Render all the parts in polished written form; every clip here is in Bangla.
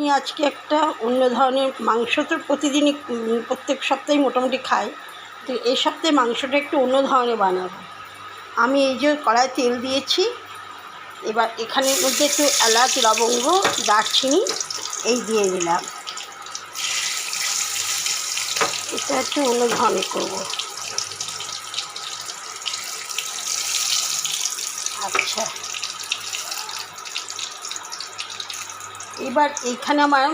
আমি আজকে একটা অন্য ধরনের মাংস তো প্রতিদিনই প্রত্যেক সপ্তাহে মোটামুটি খাই, তো এই সপ্তাহে মাংসটা একটু অন্য ধরনের বানাবো। আমি এই যে কড়ায় তেল দিয়েছি, এবার এখানের মধ্যে একটু এলাচ, লবঙ্গ, দারচিনি এই দিয়ে দিলাম। এটা একটু অন্য ধরনের করবো। আচ্ছা, এবার এইখানে আমার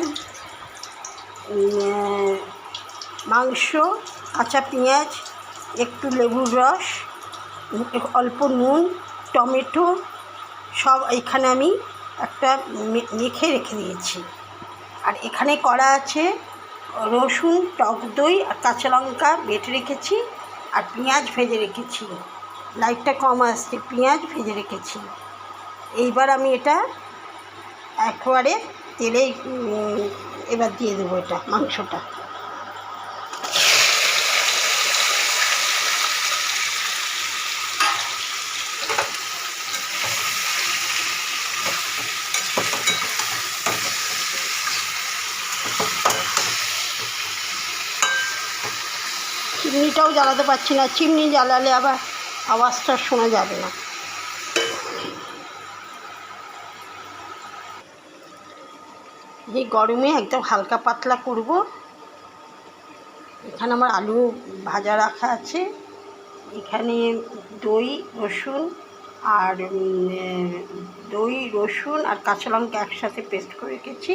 মাংস, কাঁচা পেঁয়াজ, একটু লেবুর রস, অল্প নুন, টমেটো সব এইখানে আমি একটা মেখে রেখে দিয়েছি। আর এখানে করা আছে রসুন, টক দই আর কাঁচা লঙ্কা বেটে রেখেছি, আর পেঁয়াজ ভেজে রেখেছি। লাইটটা কম আসছে, পেঁয়াজ ভেজে রেখেছি। এইবার আমি এটা একবারে তেলে এবার দিয়ে দেবো এটা মাংসটা। চিমনিটাও জ্বালাতে পারছি না, চিমনি জ্বালালে আবার আওয়াজটা শোনা যাবে না। এই গরমে একদম হালকা পাতলা করব। এখানে আমার আলু ভাজা রাখা আছে, এখানে দই রসুন আর কাঁচা লঙ্কা একসাথে পেস্ট করে রেখেছি,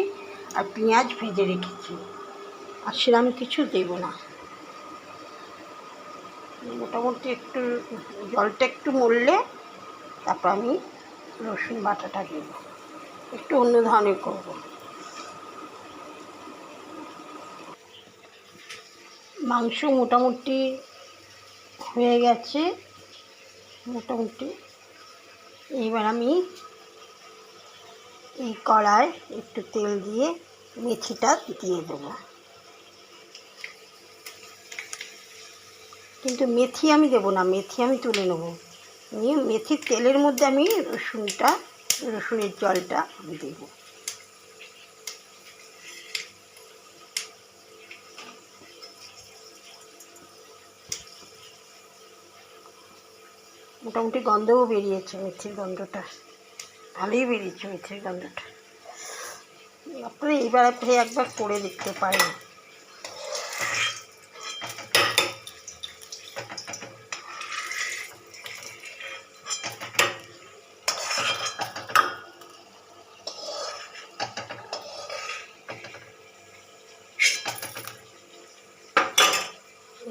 আর পেঁয়াজ ভেজে রেখেছি। আর সেরকম কিছু দেব না। মোটামুটি একটু জলটা একটু মরলে তারপর আমি রসুন বাটাটা দেব। একটু অন্য ধরনের করব। মাংস মোটামুটি হয়ে গেছে, মোটামুটি। এইবার আমি এই কড়ায় একটু তেল দিয়ে মেথিটা দিয়ে দেবো। কিন্তু মেথি আমি দেবো না, মেথি আমি তুলে নেবো। নিয়ে মেথির তেলের মধ্যে আমি রসুনের জলটা আমি দেবো। মোটামুটি গন্ধও বেরিয়েছে, মেথির গন্ধটা ভালোই বেরিয়েছে। মেথির গন্ধটা আপনি এইবার আপনি একবার করে দেখতে পারেন।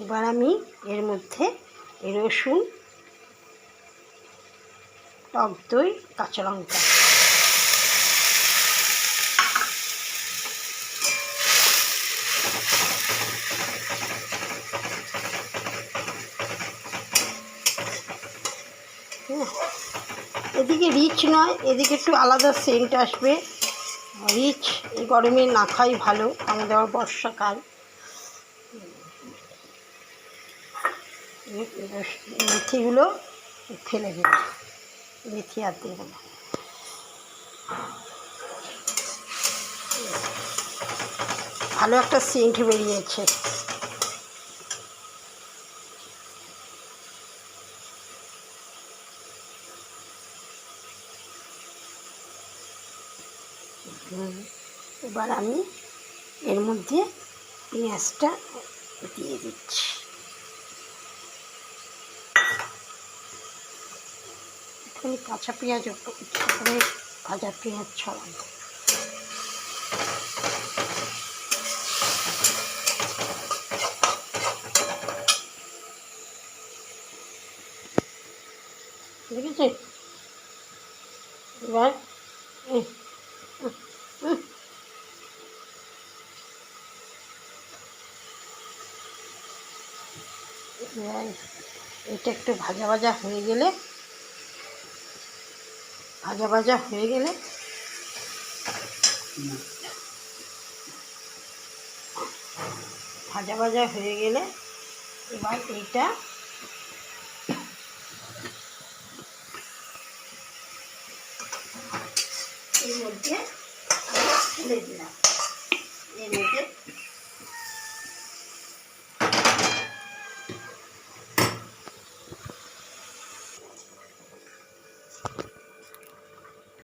এবার আমি এর মধ্যে রসুন, টক দই, কাঁচা লঙ্কা এদিকে রিচ নয়, এদিকে একটু আলাদা সেন্ট আসবে। রিচ এই গরমে না খাই ভালো, আমাদের আবার বর্ষাকাল। মেথিগুলো ফেলে দেব, মেথি আর দেব না। ভালো একটা সেন্ট বেরিয়েছে। এবার আমি এর মধ্যে পেঁয়াজটা দিয়ে দিচ্ছি। এখানে কাঁচা পেঁয়াজ, এখানে ভাজা পেঁয়াজ ছড়ানো। দেখেছি? এবার এটা একটু ভাজা ভাজা হয়ে গেলে এবার এইটা এর মধ্যে ঢেলে দিলাম।